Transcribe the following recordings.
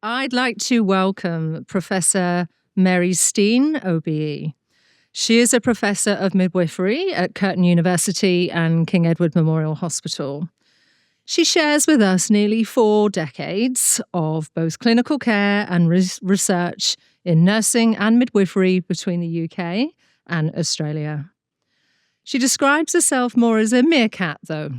I'd like to welcome Professor Mary Steen, OBE. She is a professor of midwifery at Curtin University and King Edward Memorial Hospital. She shares with us nearly 4 decades of both clinical care and research in nursing and midwifery between the UK and Australia. She describes herself more as a meerkat, though,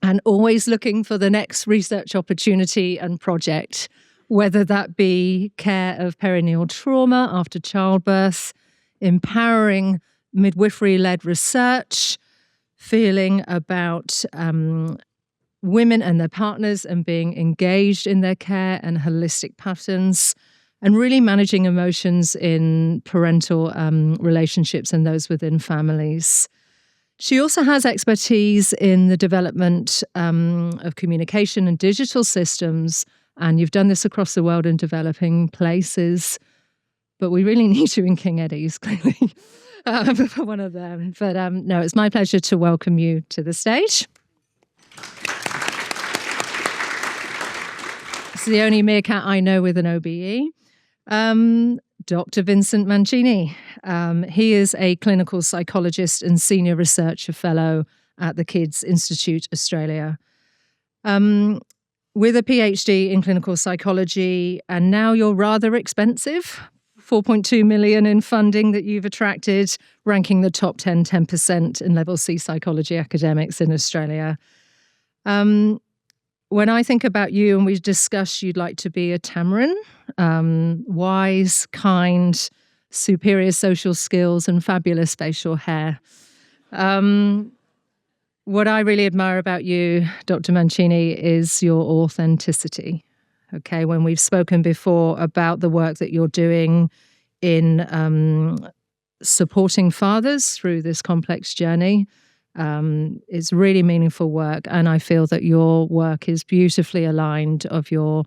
and always looking for the next research opportunity and project, whether that be care of perineal trauma after childbirth, empowering midwifery-led research, feeling about women and their partners and being engaged in their care and holistic patterns, and really managing emotions in parental relationships and those within families. She also has expertise in the development of communication and digital systems, and you've done this across the world in developing places, but we really need you in King Eddie's, clearly, for one of them. But no, it's my pleasure to welcome you to the stage. It's the only meerkat I know with an OBE. Dr. Vincent Mancini. He is a clinical psychologist and senior researcher fellow at the Kids Institute Australia. With a PhD in clinical psychology, and now you're rather expensive, 4.2 million in funding that you've attracted, ranking the top 10% in level C psychology academics in Australia. When I think about you, and we discussed you'd like to be a Tamarin, wise, kind, superior social skills, and fabulous facial hair. What I really admire about you, Dr. Mancini, is your authenticity. Okay, when we've spoken before about the work that you're doing in supporting fathers through this complex journey, it's really meaningful work, and I feel that your work is beautifully aligned of your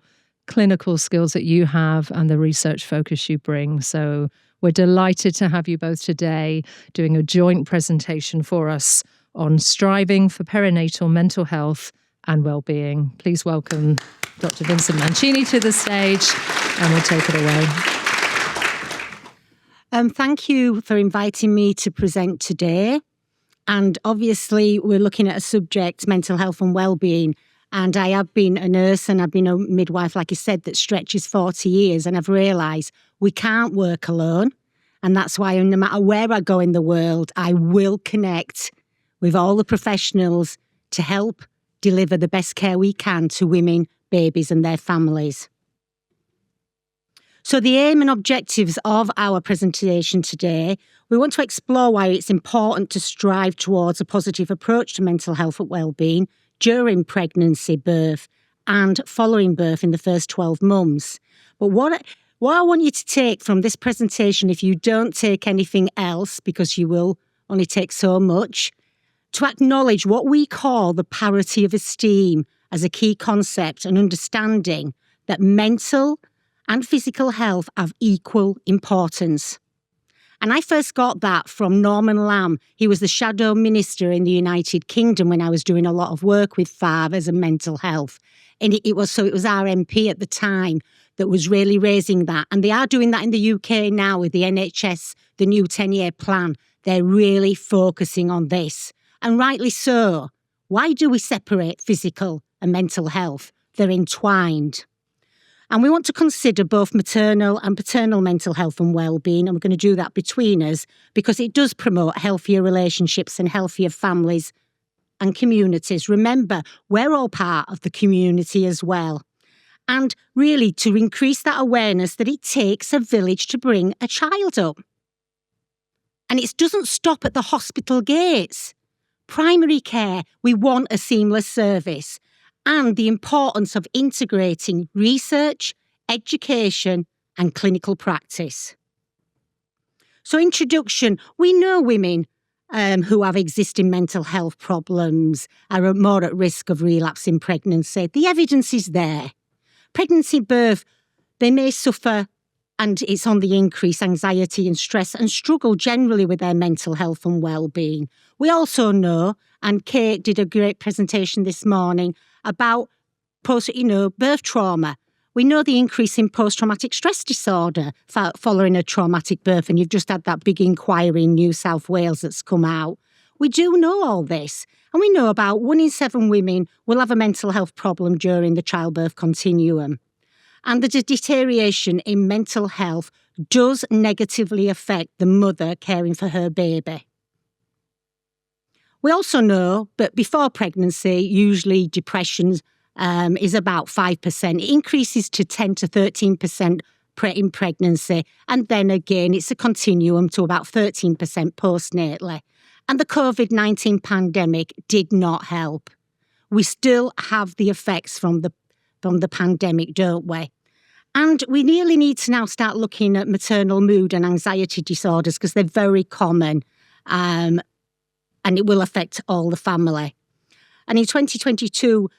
clinical skills that you have and the research focus you bring. So we're delighted to have you both today doing a joint presentation for us on striving for perinatal mental health and wellbeing. Please welcome Dr. Vincent Mancini to the stage, and we'll take it away. Thank you for inviting me to present today. And obviously, we're looking at a subject, mental health and wellbeing. And I have been a nurse and I've been a midwife, like you said, that stretches 40 years. And I've realised we can't work alone. And that's why no matter where I go in the world, I will connect with all the professionals to help deliver the best care we can to women, babies and their families. So the aim and objectives of our presentation today, we want to explore why it's important to strive towards a positive approach to mental health and wellbeing during pregnancy, birth and following birth in the first 12 months. But what I want you to take from this presentation, if you don't take anything else, because you will only take so much, to acknowledge what we call the parity of esteem as a key concept and understanding that mental and physical health have equal importance. And I first got that from Norman Lamb. He was the shadow minister in the United Kingdom when I was doing a lot of work with fathers and mental health. And it was our MP at the time that was really raising that. And they are doing that in the UK now with the NHS, the new 10-year plan. They're really focusing on this. And rightly so. Why do we separate physical and mental health? They're entwined. And we want to consider both maternal and paternal mental health and wellbeing, and we're going to do that between us because it does promote healthier relationships and healthier families and communities. Remember, we're all part of the community as well. And really to increase that awareness that it takes a village to bring a child up. And it doesn't stop at the hospital gates. Primary care, we want a seamless service, and the importance of integrating research, education and clinical practice. So introduction, we know women who have existing mental health problems are more at risk of relapse in pregnancy. The evidence is there. Pregnancy, birth, they may suffer, and it's on the increase, anxiety and stress, and struggle generally with their mental health and well-being. We also know, and Kate did a great presentation this morning, about birth trauma. We know the increase in post-traumatic stress disorder following a traumatic birth, and you've just had that big inquiry in New South Wales that's come out. We do know all this, and we know about 1 in 7 women will have a mental health problem during the childbirth continuum. And the deterioration in mental health does negatively affect the mother caring for her baby. We also know that before pregnancy, usually depression is about 5%. It increases to 10 to 13% in pregnancy. And then again, it's a continuum to about 13% postnatally. And the COVID-19 pandemic did not help. We still have the effects from the pandemic, don't we? And we really need to now start looking at maternal mood and anxiety disorders because they're very common. And it will affect all the family. And in 2022,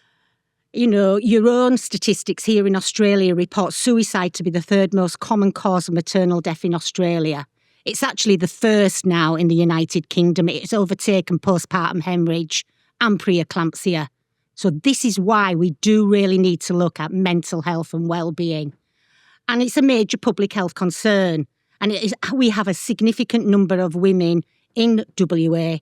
your own statistics here in Australia report suicide to be the 3rd most common cause of maternal death in Australia. It's actually the 1st now in the United Kingdom. It's overtaken postpartum hemorrhage and preeclampsia. So this is why we do really need to look at mental health and well-being. And it's a major public health concern. And we have a significant number of women in WA,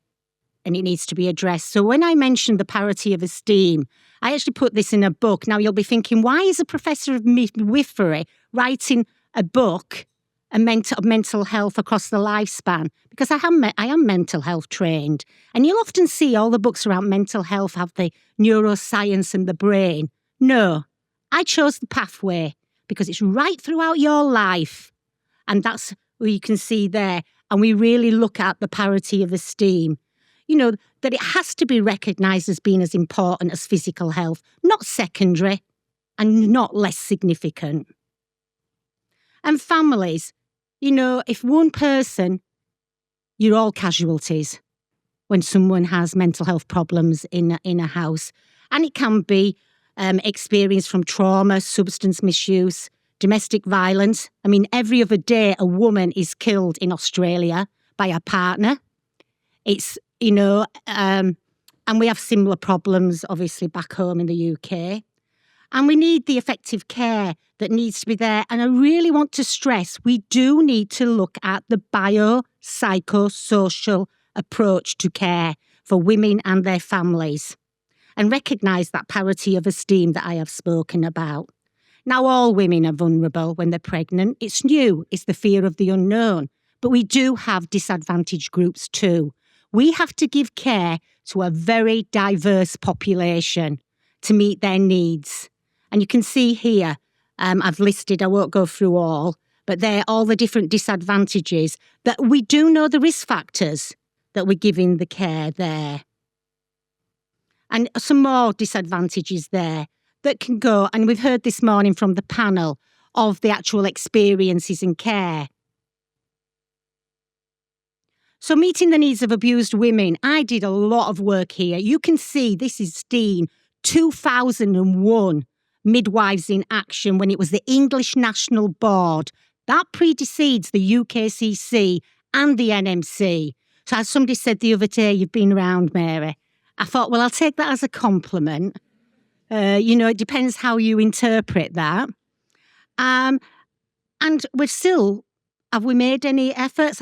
and it needs to be addressed. So when I mentioned the parity of esteem, I actually put this in a book. Now you'll be thinking, why is a professor of midwifery writing a book of mental health across the lifespan? Because I am mental health trained. And you'll often see all the books around mental health have the neuroscience and the brain. No, I chose the pathway because it's right throughout your life. And that's what you can see there. And we really look at the parity of esteem. That it has to be recognised as being as important as physical health, not secondary and not less significant. And families, if one person, you're all casualties when someone has mental health problems in a house. And it can be experience from trauma, substance misuse, domestic violence. I mean, every other day a woman is killed in Australia by a partner. It's, and we have similar problems, obviously, back home in the UK. And we need the effective care that needs to be there. And I really want to stress, we do need to look at the biopsychosocial approach to care for women and their families and recognise that parity of esteem that I have spoken about. Now, all women are vulnerable when they're pregnant. It's new. It's the fear of the unknown. But we do have disadvantaged groups too. We have to give care to a very diverse population to meet their needs. And you can see here, I've listed, I won't go through all, but they're all the different disadvantages that we do know the risk factors that we're giving the care there. And some more disadvantages there that can go, and we've heard this morning from the panel, of the actual experiences in care. So meeting the needs of abused women, I did a lot of work here. You can see this is Steen, 2001, Midwives in Action, when it was the English National Board. That precedes the UKCC and the NMC. So as somebody said the other day, you've been around, Mary. I thought, well, I'll take that as a compliment. It depends how you interpret that. And we're still, have we made any efforts?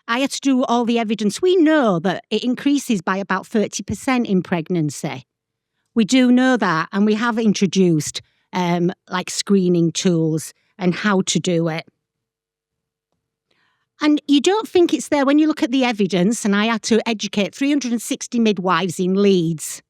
I had to do all the evidence. We know that it increases by about 30% in pregnancy. We do know that, and we have introduced screening tools and how to do it. And you don't think it's there when you look at the evidence, and I had to educate 360 midwives in Leeds,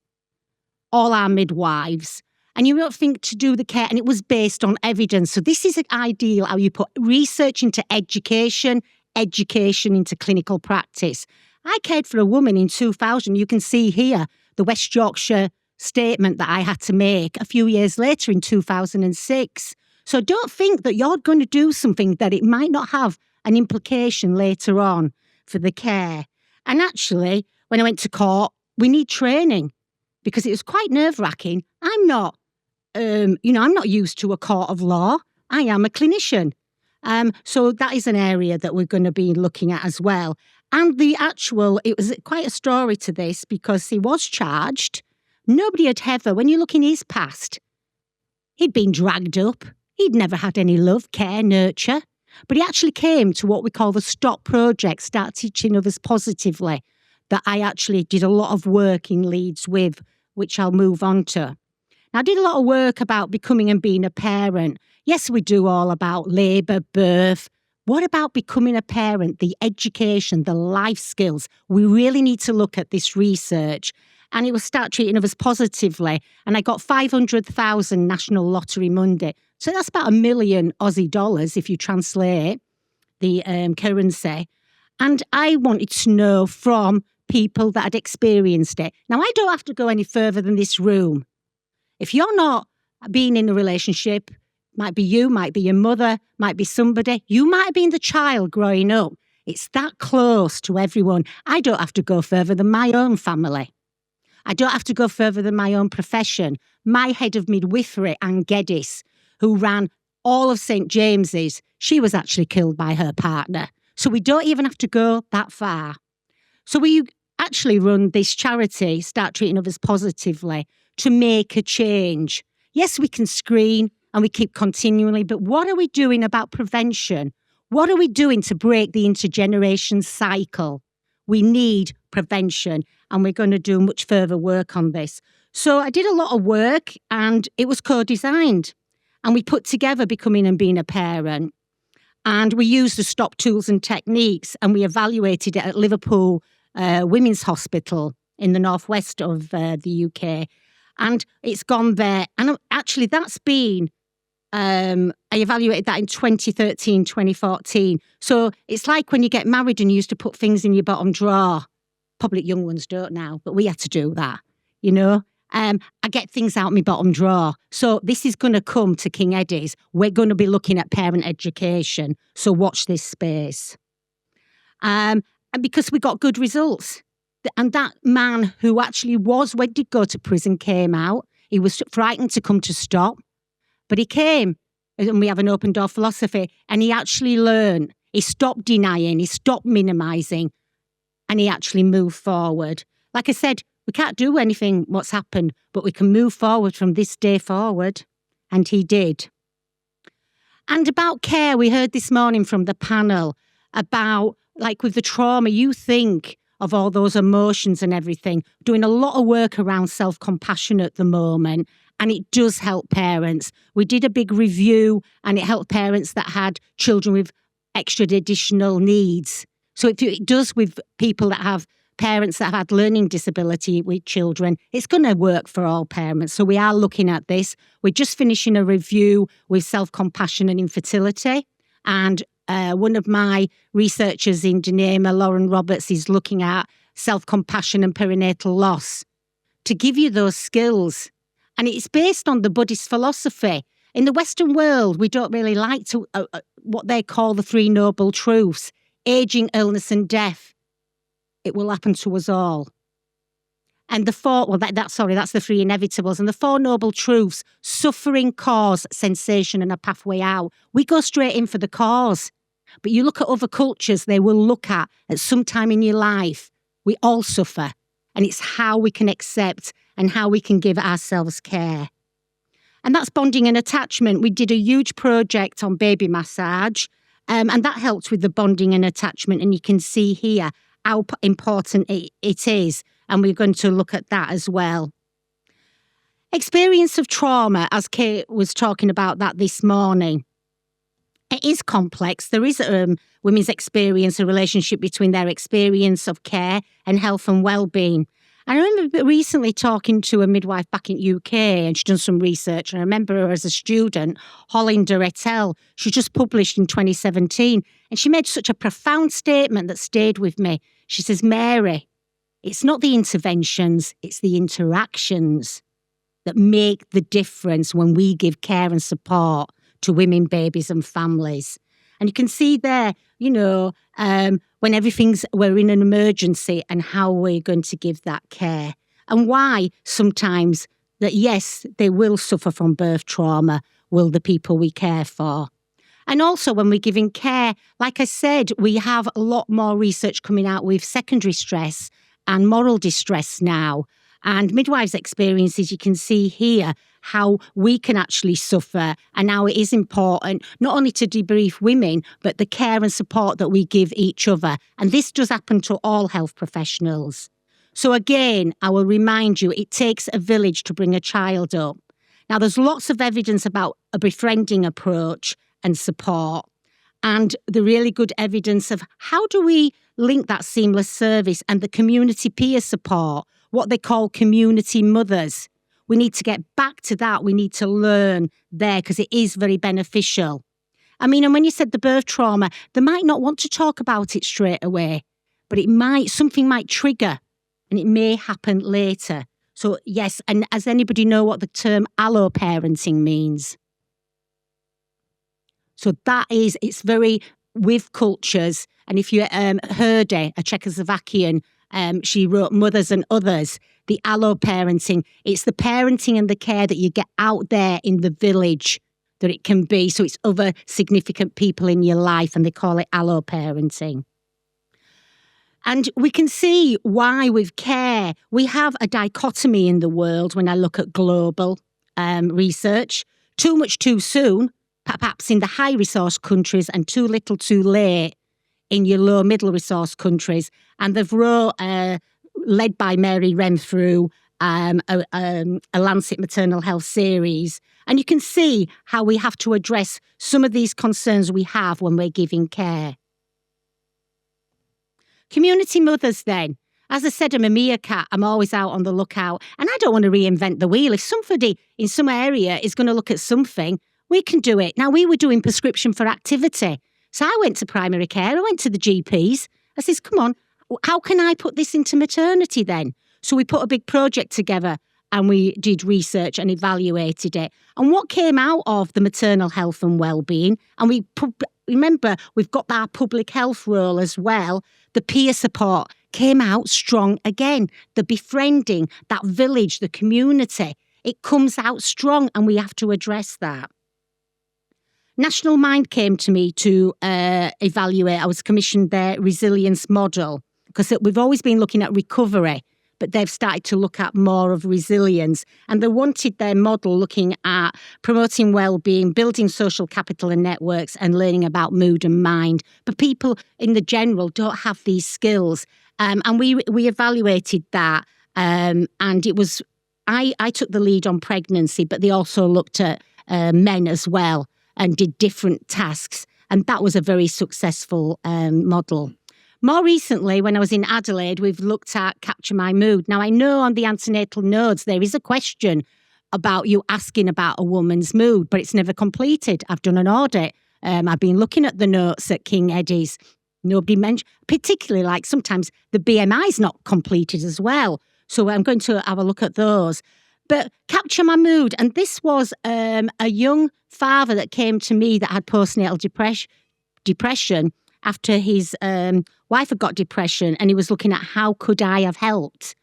all our midwives, and you don't think to do the care, and it was based on evidence. So this is ideal, how you put research into education into clinical practice. I cared for a woman in 2000. You can see here the West Yorkshire statement that I had to make a few years later in 2006. So don't think that you're going to do something that it might not have an implication later on for the care. And actually, when I went to court, we need training because it was quite nerve-wracking. I'm not used to a court of law. I am a clinician. So that is an area that we're going to be looking at as well. And it was quite a story to this because he was charged. Nobody had ever, when you look in his past, He'd been dragged up. He'd never had any love, care, nurture. But he actually came to what we call the STOP project, Start Teaching Others Positively, that I actually did a lot of work in Leeds with, which I'll move on to. Now, I did a lot of work about becoming and being a parent. Yes, we do all about labour, birth. What about becoming a parent, the education, the life skills? We really need to look at this research. And it was Start Treating Others Positively. And I got 500,000 National Lottery Monday. So that's about $1 million Aussie dollars if you translate the currency. And I wanted to know from people that had experienced it. Now, I don't have to go any further than this room. If you're not being in a relationship, might be you, might be your mother, might be somebody, you might have been the child growing up. It's that close to everyone. I don't have to go further than my own family. I don't have to go further than my own profession. My head of midwifery, Anne Geddes, who ran all of St. James's, she was actually killed by her partner. So we don't even have to go that far. So we actually run this charity, Start Treating Others Positively, to make a change. Yes, we can screen and we keep continually, but what are we doing about prevention? What are we doing to break the intergeneration cycle? We need prevention, and we're going to do much further work on this. So I did a lot of work, and it was co-designed. And we put together Becoming and Being a Parent. And we used the STOP tools and techniques, and we evaluated it at Liverpool Women's Hospital in the northwest of the UK. And it's gone there. And actually, that's been, I evaluated that in 2013, 2014. So it's like when you get married and you used to put things in your bottom drawer. Probably young ones don't now, but we had to do that, you know. I get things out my bottom drawer. So this is going to come to King Eddie's. We're going to be looking at parent education. So watch this space. And because we got good results. And that man who actually did go to prison came out. He was frightened to come to STOP. But he came, and we have an open door philosophy, and he actually learned. He stopped denying, he stopped minimising, and he actually moved forward. Like I said, we can't do anything what's happened, but we can move forward from this day forward. And he did. And about care, we heard this morning from the panel about, like with the trauma, you think of all those emotions and everything, doing a lot of work around self-compassion at the moment. And it does help parents. We did a big review, and it helped parents that had children with extra additional needs. So it does with people that have parents that have had learning disability with children. It's going to work for all parents. So we are looking at this. We're just finishing a review with self-compassion and infertility. And one of my researchers in Denema, Lauren Roberts, is looking at self-compassion and perinatal loss to give you those skills. And it's based on the Buddhist philosophy. In the Western world, we don't really like to what they call the three noble truths: aging, illness, and death. It will happen to us all. And the that's the three inevitables. And the four noble truths: suffering, cause, sensation, and a pathway out. We go straight in for the cause. But you look at other cultures, they will look at some time in your life, we all suffer. And it's how we can accept and how we can give ourselves care. And that's bonding and attachment. We did a huge project on baby massage, and that helped with the bonding and attachment. And you can see here how important it is. And we're going to look at that as well. Experience of trauma, as Kate was talking about that this morning. It is complex. There is women's experience, a relationship between their experience of care and health and well-being. I remember recently talking to a midwife back in UK, and she'd done some research. And I remember her as a student, Hollinder et al. She just published in 2017. And she made such a profound statement that stayed with me. She says, Mary, it's not the interventions, it's the interactions that make the difference when we give care and support to women, babies and families. And you can see there, when we're in an emergency and how we're going to give that care. And why sometimes that, yes, they will suffer from birth trauma, will the people we care for. And also when we're giving care, like I said, we have a lot more research coming out with secondary stress and moral distress now. And midwives' experiences, you can see here how we can actually suffer and how it is important not only to debrief women, but the care and support that we give each other. And this does happen to all health professionals. So again, I will remind you, it takes a village to bring a child up. Now, there's lots of evidence about a befriending approach and support, and the really good evidence of how do we link that seamless service and the community peer support, what they call community mothers. We need to get back to that. We need to learn there because it is very beneficial. I mean, and when you said the birth trauma, they might not want to talk about it straight away, but something might trigger and it may happen later. So yes, and does anybody know what the term alloparenting means? So it's very with cultures. And if you heard a Czechoslovakian, she wrote Mothers and Others, the alloparenting. It's the parenting and the care that you get out there in the village that it can be. So it's other significant people in your life, and they call it alloparenting. And we can see why with care, we have a dichotomy in the world when I look at global research. Too much too soon, perhaps in the high resource countries, and too little too late in your low middle resource countries. And they've wrote, led by Mary Renfrew, a Lancet Maternal Health series. And you can see how we have to address some of these concerns we have when we're giving care. Community mothers then. As I said, I'm a meerkat. I'm always out on the lookout. And I don't want to reinvent the wheel. If somebody in some area is going to look at something, we can do it. Now, we were doing prescription for activity. So I went to primary care. I went to the GPs. I says, come on, how can I put this into maternity then? So we put a big project together and we did research and evaluated it. And what came out of the maternal health and wellbeing, and remember, we've got our public health role as well, the peer support came out strong again. The befriending, that village, the community, it comes out strong, and we have to address that. National Mind came to me to evaluate. I was commissioned their resilience model because we've always been looking at recovery, but they've started to look at more of resilience. And they wanted their model looking at promoting well-being, building social capital and networks, and learning about mood and mind. But people in the general don't have these skills. And we evaluated that. And it was, I took the lead on pregnancy, but they also looked at men as well and did different tasks. And that was a very successful model. More recently, when I was in Adelaide, we've looked at Capture My Mood. Now, I know on the antenatal nodes, there is a question about you asking about a woman's mood, but it's never completed. I've done an audit. I've been looking at the notes at King Eddie's. Nobody mentioned, particularly like sometimes the BMI is not completed as well. So I'm going to have a look at those. But Capture My Mood. And this was a young father that came to me that had postnatal depression after his wife had got depression, and he was looking at how could I have helped.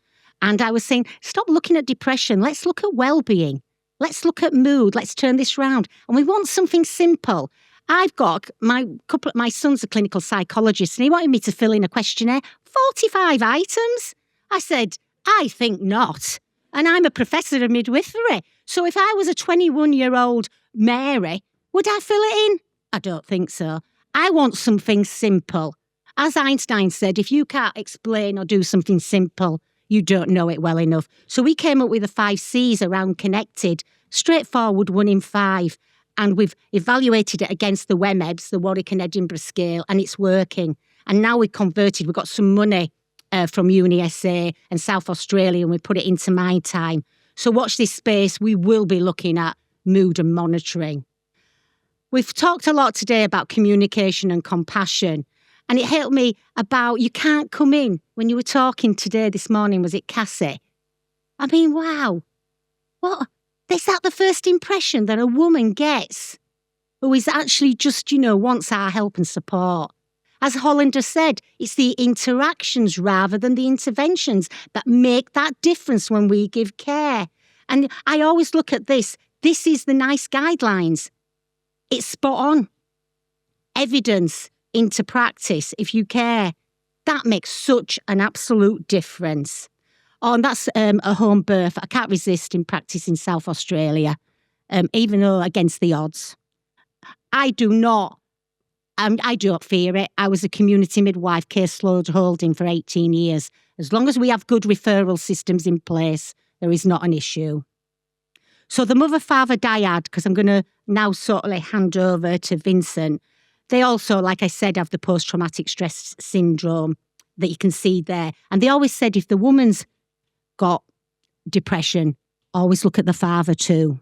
And I was saying, stop looking at depression. Let's look at well-being. Let's look at mood. Let's turn this round. And we want something simple. I've got my son's a clinical psychologist, and he wanted me to fill in a questionnaire, 45 items. I said, I think not. And I'm a professor of midwifery. So if I was a 21-year-old Mary, would I fill it in? I don't think so. I want something simple. As Einstein said, if you can't explain or do something simple, you don't know it well enough. So we came up with the 5 C's around connected, straightforward 1 in 5. And we've evaluated it against the WEMEBS, the Warwick and Edinburgh scale, and it's working. And now we've got some money from UniSA and South Australia, and we put it into My Time. So watch this space. We will be looking at mood and monitoring. We've talked a lot today about communication and compassion, and it helped me about you can't come in. When you were talking today, this morning, was it Cassie? I mean, wow. What? Is that the first impression that a woman gets who is actually just, wants our help and support? As Hollander said, it's the interactions rather than the interventions that make that difference when we give care. And I always look at this. This is the NICE guidelines. It's spot on. Evidence into practice, if you care. That makes such an absolute difference. Oh, and that's a home birth. I can't resist in practice in South Australia, even though against the odds. I do not fear it. I was a community midwife caseload holding for 18 years. As long as we have good referral systems in place, there is not an issue. So the mother-father dyad, because I'm going to now sort of hand over to Vincent, they also, like I said, have the post-traumatic stress syndrome that you can see there. And they always said if the woman's got depression, always look at the father too.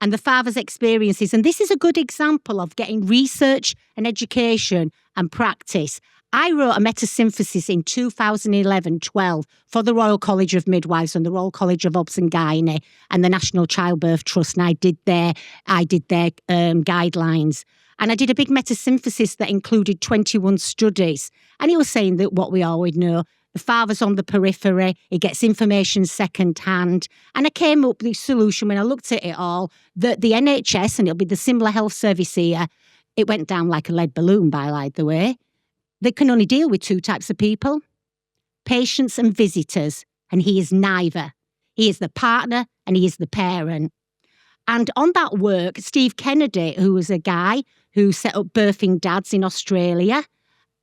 And the father's experiences. And this is a good example of getting research and education and practice. I wrote a metasynthesis in 2011-12 for the Royal College of Midwives and the Royal College of Obs and Gynae and the National Childbirth Trust, and I did their guidelines. And I did a big metasynthesis that included 21 studies. And it was saying that what we all would know, the father's on the periphery, he gets information secondhand. And I came up with the solution when I looked at it all, that the NHS, and it'll be the similar health service here, it went down like a lead balloon, by the way. They can only deal with two types of people, patients and visitors, and he is neither. He is the partner and he is the parent. And on that work, Steve Kennedy, who was a guy who set up birthing dads in Australia,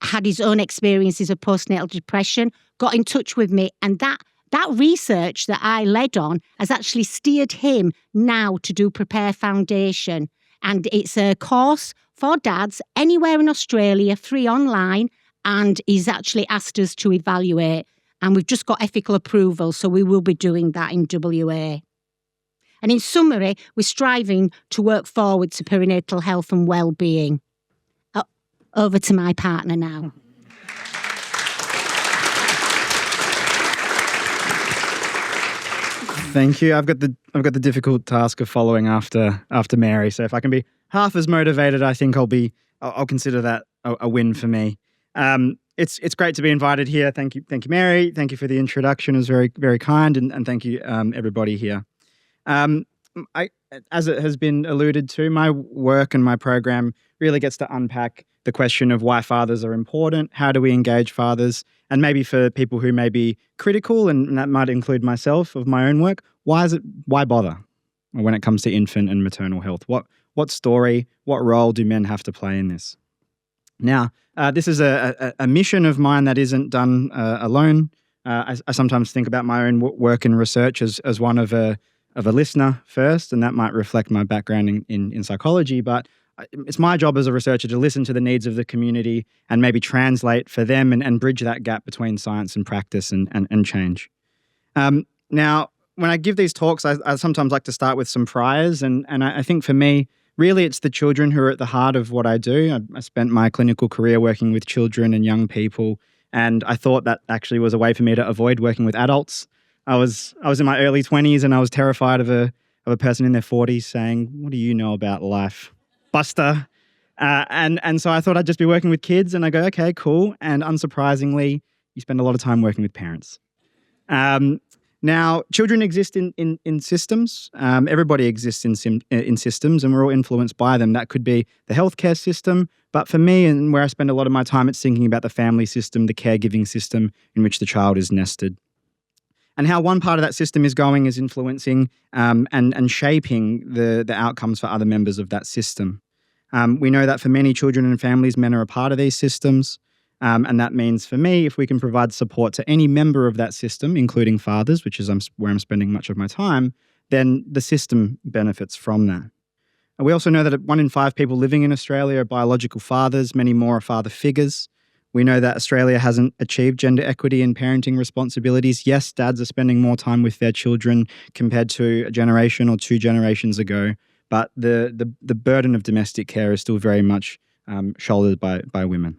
had his own experiences of postnatal depression, got in touch with me, and that research that I led on has actually steered him now to do Prepare Foundation. And it's a course for dads anywhere in Australia, free online, and he's actually asked us to evaluate. And we've just got ethical approval, so we will be doing that in WA. And in summary, we're striving to work forward to perinatal health and wellbeing. Over to my partner now. Thank you. I've got the difficult task of following after Mary. So if I can be half as motivated, I think I'll consider that a win for me. It's great to be invited here. Thank you, Mary. Thank you for the introduction. It was very, very kind, and thank you, everybody here. As it has been alluded to, my work and my program really gets to unpack the question of why fathers are important, how do we engage fathers, and maybe for people who may be critical, and that might include myself of my own work, why bother when it comes to infant and maternal health? What story, what role do men have to play in this? Now, this is a mission of mine that isn't done alone. I sometimes think about my own work and research as one of a listener first, and that might reflect my background in psychology, but it's my job as a researcher to listen to the needs of the community and maybe translate for them and bridge that gap between science and practice and change. Now, when I give these talks, I sometimes like to start with some priors, and I think for me, really it's the children who are at the heart of what I do. I spent my clinical career working with children and young people, and I thought that actually was a way for me to avoid working with adults. I was in my early 20s and I was terrified of a person in their 40s saying, "What do you know about life, Buster?" And so I thought I'd just be working with kids, and I go, okay, cool. And unsurprisingly, you spend a lot of time working with parents. Now, children exist in systems. Everybody exists in systems, and we're all influenced by them. That could be the healthcare system, but for me, and where I spend a lot of my time, it's thinking about the family system, the caregiving system in which the child is nested. And how one part of that system is going is influencing and shaping the outcomes for other members of that system. We know that for many children and families, men are a part of these systems. And that means for me, if we can provide support to any member of that system, including fathers, which is where I'm spending much of my time, then the system benefits from that. And we also know that 1 in 5 people living in Australia are biological fathers, many more are father figures. We know that Australia hasn't achieved gender equity in parenting responsibilities. Yes, dads are spending more time with their children compared to a generation or 2 generations ago, but the burden of domestic care is still very much shouldered by women.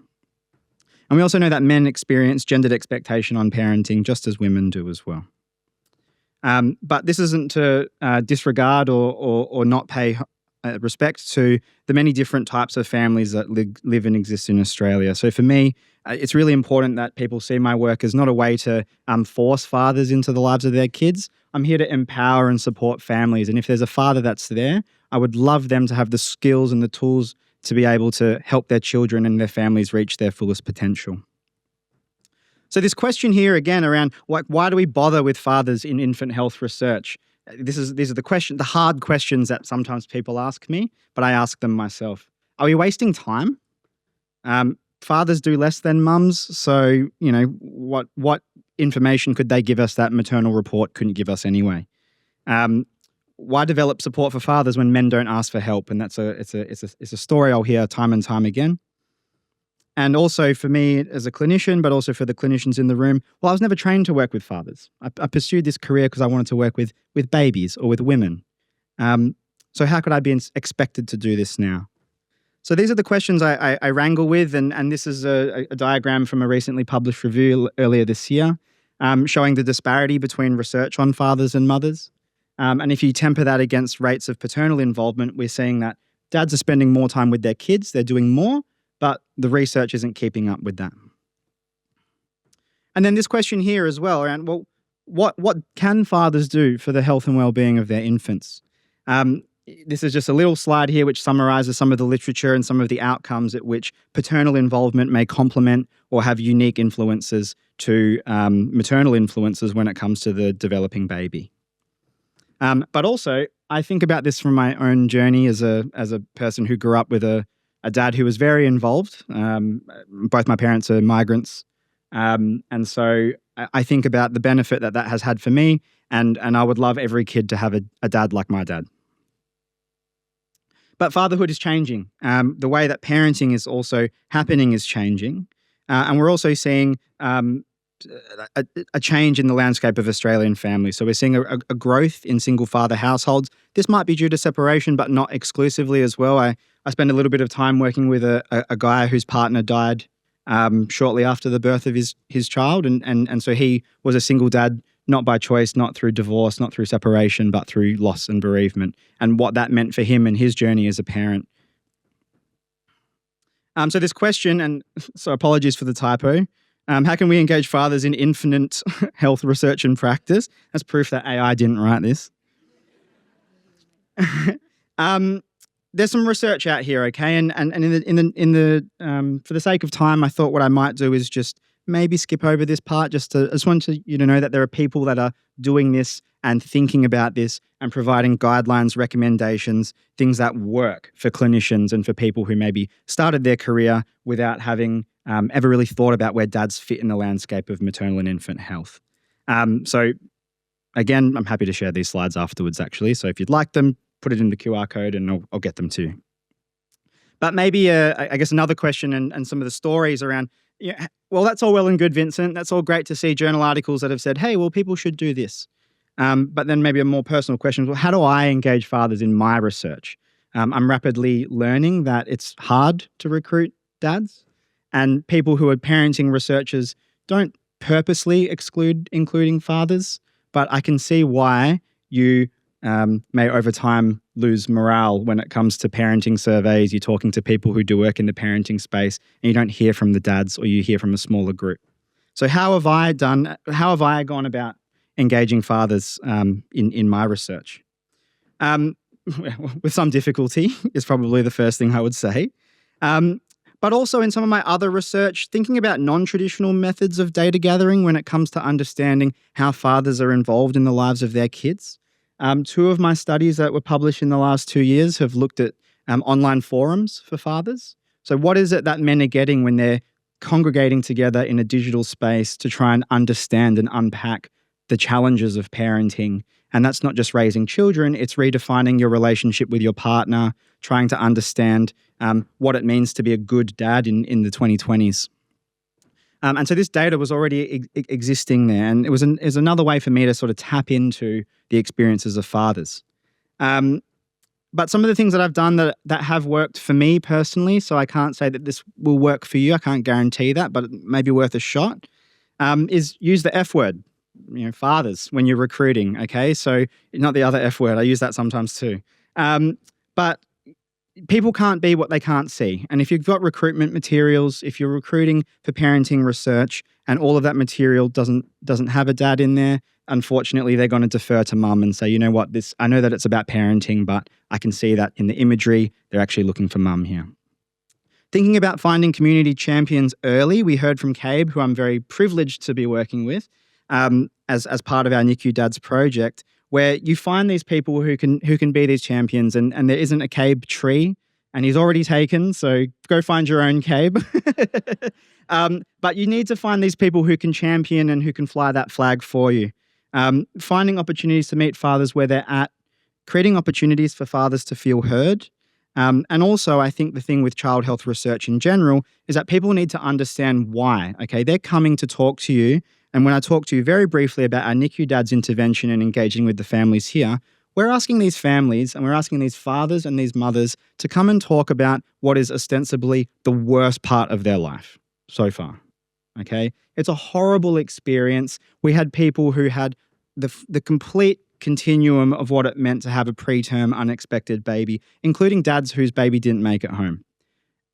And we also know that men experience gendered expectation on parenting just as women do as well. But this isn't to disregard or not pay respect to the many different types of families that live and exist in Australia. So for me, it's really important that people see my work as not a way to force fathers into the lives of their kids. I'm here to empower and support families. And if there's a father that's there, I would love them to have the skills and the tools to be able to help their children and their families reach their fullest potential. So this question here again around why do we bother with fathers in infant health research? These are the hard questions that sometimes people ask me, but I ask them myself. Are we wasting time? Fathers do less than mums, so what information could they give us that maternal report couldn't give us anyway? Why develop support for fathers when men don't ask for help? And it's a story I'll hear time and time again. And also for me as a clinician, but also for the clinicians in the room, well, I was never trained to work with fathers. I pursued this career because I wanted to work with babies or with women. So how could I be expected to do this now? So these are the questions I wrangle with, and this is a diagram from a recently published review earlier this year, showing the disparity between research on fathers and mothers. And if you temper that against rates of paternal involvement, we're seeing that dads are spending more time with their kids, they're doing more, but the research isn't keeping up with that. And then this question here as well around, well, what can fathers do for the health and well-being of their infants? This is just a little slide here which summarizes some of the literature and some of the outcomes at which paternal involvement may complement or have unique influences to maternal influences when it comes to the developing baby. But also, I think about this from my own journey as a person who grew up with a dad who was very involved. Both my parents are migrants. And so I think about the benefit that has had for me, and I would love every kid to have a dad like my dad. But fatherhood is changing. The way that parenting is also happening is changing. And we're also seeing a change in the landscape of Australian families. So we're seeing a growth in single father households. This might be due to separation, but not exclusively as well. I spent a little bit of time working with a guy whose partner died shortly after the birth of his child. And so he was a single dad, not by choice, not through divorce, not through separation, but through loss and bereavement, and what that meant for him and his journey as a parent. So this question, and so apologies for the typo, how can we engage fathers in infant health research and practice? That's proof that AI didn't write this. There's some research out here, okay, and in the for the sake of time, I thought what I might do is just maybe skip over this part. I just want you to know that there are people that are doing this and thinking about this and providing guidelines, recommendations, things that work for clinicians and for people who maybe started their career without having ever really thought about where dads fit in the landscape of maternal and infant health. So again, I'm happy to share these slides afterwards, actually. So if you'd like them, put it in the QR code and I'll get them to you. But maybe, I guess, another question and some of the stories around, well, that's all well and good, Vincent. That's all great to see journal articles that have said, hey, well, people should do this. But then maybe a more personal question, well, how do I engage fathers in my research? I'm rapidly learning that it's hard to recruit dads, and people who are parenting researchers don't purposely exclude including fathers, but I can see why you may over time lose morale when it comes to parenting surveys. You're talking to people who do work in the parenting space and you don't hear from the dads, or you hear from a smaller group. So how have I gone about engaging fathers in my research? With some difficulty is probably the first thing I would say. But also in some of my other research, thinking about non-traditional methods of data gathering when it comes to understanding how fathers are involved in the lives of their kids. Two of my studies that were published in the last 2 years have looked at online forums for fathers. So what is it that men are getting when they're congregating together in a digital space to try and understand and unpack the challenges of parenting? And that's not just raising children, it's redefining your relationship with your partner, trying to understand what it means to be a good dad in the 2020s. And so this data was already existing there, and it was another way for me to sort of tap into the experiences of fathers. But some of the things that I've done that have worked for me personally, so I can't say that this will work for you, I can't guarantee that, but it may be worth a shot, is use the F word, fathers, when you're recruiting, okay? So not the other F word, I use that sometimes too. But people can't be what they can't see. And if you've got recruitment materials, if you're recruiting for parenting research and all of that material doesn't have a dad in there, unfortunately, they're going to defer to mum and say, you know what, I know that it's about parenting, but I can see that in the imagery, they're actually looking for mum here. Thinking about finding community champions early, we heard from Cabe, who I'm very privileged to be working with as part of our NICU Dads project, where you find these people who can be these champions, and there isn't a Cabe tree, and he's already taken, so go find your own Cabe. But you need to find these people who can champion and who can fly that flag for you. Finding opportunities to meet fathers where they're at, creating opportunities for fathers to feel heard. And also, I think the thing with child health research in general is that people need to understand why. Okay, they're coming to talk to you. And when I talk to you very briefly about our NICU Dads intervention and engaging with the families here, we're asking these families and we're asking these fathers and these mothers to come and talk about what is ostensibly the worst part of their life so far. Okay, it's a horrible experience. We had people who had the complete continuum of what it meant to have a preterm unexpected baby, including dads whose baby didn't make it home.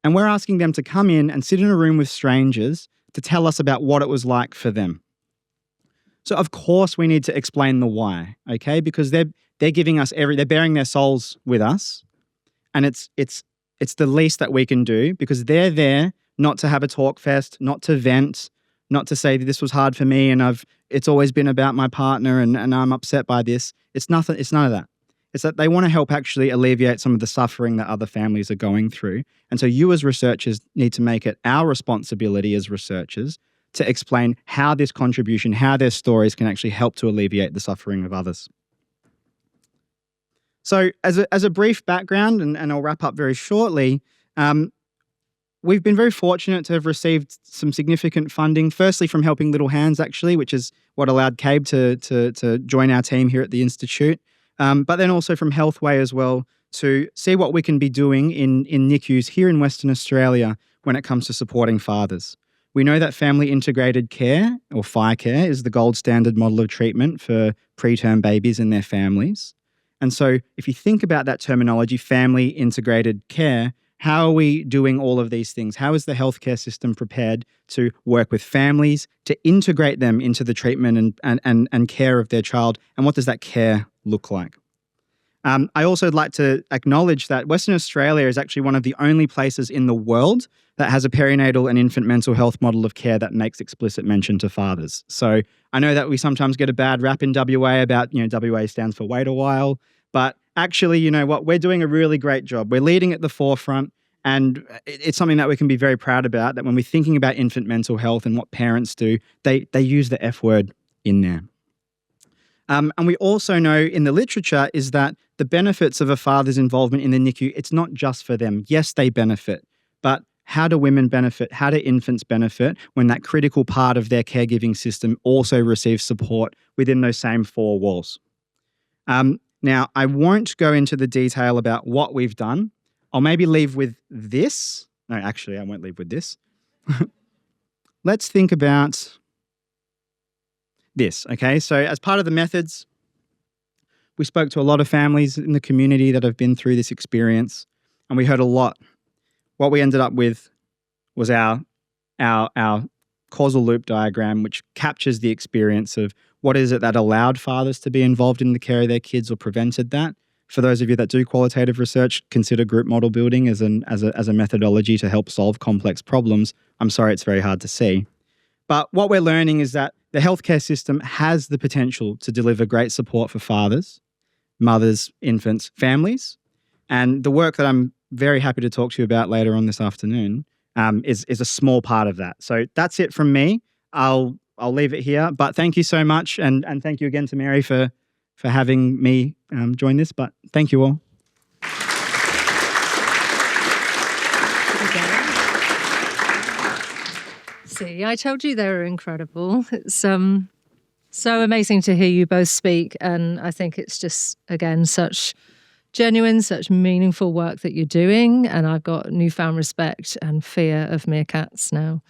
And we're asking them to come in and sit in a room with strangers to tell us about what it was like for them. So of course we need to explain the why, okay? Because they're giving us they're bearing their souls with us, and it's the least that we can do, because they're there not to have a talk fest, not to vent, not to say that this was hard for me and it's always been about my partner and I'm upset by this. It's none of that. It's that they want to help actually alleviate some of the suffering that other families are going through. And so you as researchers need to make it our responsibility as researchers to explain how this contribution, how their stories can actually help to alleviate the suffering of others. So as a brief background, and I'll wrap up very shortly, we've been very fortunate to have received some significant funding, firstly from Helping Little Hands, actually, which is what allowed Cabe to join our team here at the Institute, but then also from Healthway as well, to see what we can be doing in NICUs here in Western Australia when it comes to supporting fathers. We know that family integrated care, or FICare, is the gold standard model of treatment for preterm babies and their families. And so if you think about that terminology, family integrated care, how are we doing all of these things? How is the healthcare system prepared to work with families, to integrate them into the treatment and care of their child? And what does that care look like? I also would like to acknowledge that Western Australia is actually one of the only places in the world that has a perinatal and infant mental health model of care that makes explicit mention to fathers. So I know that we sometimes get a bad rap in WA about, WA stands for wait a while, but actually, you know what, we're doing a really great job. We're leading at the forefront, and it's something that we can be very proud about, that when we're thinking about infant mental health and what parents do, they use the F word in there. And we also know in the literature is that the benefits of a father's involvement in the NICU, it's not just for them. Yes, they benefit, but how do women benefit? How do infants benefit when that critical part of their caregiving system also receives support within those same four walls? Now, I won't go into the detail about what we've done. I'll maybe leave with this. No, actually, I won't leave with this. Let's think about this, okay? So as part of the methods, we spoke to a lot of families in the community that have been through this experience, and we heard a lot. What we ended up with was our causal loop diagram, which captures the experience of what is it that allowed fathers to be involved in the care of their kids or prevented that. For those of you that do qualitative research, consider group model building as a methodology to help solve complex problems. I'm sorry, it's very hard to see. But what we're learning is that the healthcare system has the potential to deliver great support for fathers, mothers, infants, families. And the work that I'm very happy to talk to you about later on this afternoon is a small part of that. So that's it from me. I'll leave it here. But thank you so much. And thank you again to Mary for having me join this. But thank you all. See, I told you they were incredible. It's so amazing to hear you both speak. And I think it's just, again, such genuine, such meaningful work that you're doing. And I've got newfound respect and fear of meerkats now.